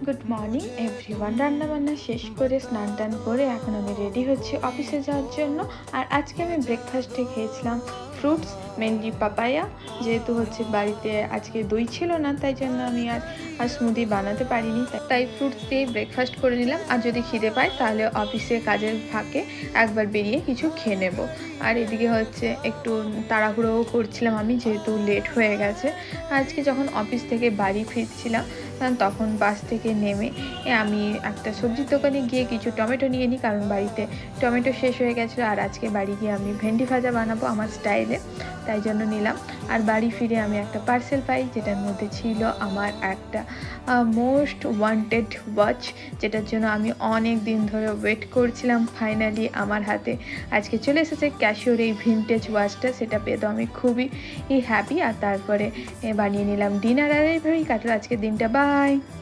Good morning everyone. রান্নাবান্না শেষ করে স্নান টান করে এখন আমি রেডি হচ্ছি অফিসে যাওয়ার জন্য। আর আজকে আমি ব্রেকফাস্টে খেয়েছিলাম ফ্রুটস, মেনলি পাপায়া। যেহেতু হচ্ছে বাড়িতে আজকে দই ছিল না, তাই জন্য আমি আর স্মুদি বানাতে পারিনি, তাই ফ্রুটস দিয়ে ব্রেকফাস্ট করে নিলাম। আর যদি খিদে পায় তাহলে অফিসে কাজের ফাঁকে একবার বেরিয়ে কিছু খেয়ে নেব। আর এদিকে হচ্ছে একটু তাড়াহুড়োও করছিলাম আমি, যেহেতু লেট হয়ে গেছে। আজকে যখন অফিস থেকে বাড়ি ফিরছিলাম তখন বাস থেকে নেমে আমি একটা সবজির দোকানে গিয়ে কিছু টমেটো নিয়ে নিই, কারণ বাড়িতে টমেটো শেষ হয়ে গেছিলো। আর আজকে বাড়ি গিয়ে আমি ভেন্ডি ভাজা বানাবো আমার স্টাইলে, তাই জন্য নিলাম। আর বাড়ি ফিরে আমি একটা পার্সেল পাই, যেটার মধ্যে ছিল আমার একটা মোস্ট ওয়ান্টেড ওয়াচ, যেটার জন্য আমি অনেক দিন ধরে ওয়েট করছিলাম। ফাইনালি আমার হাতে আজকে চলে এসেছে ক্যাশিওর এই ভিনটেজ ওয়াচটা। সেটা পেয়ে তো আমি খুবই হ্যাপি। আর তারপরে বানিয়ে নিলাম ডিনার, আর এইভাবেই কাটলো আজকের দিনটা। বাই।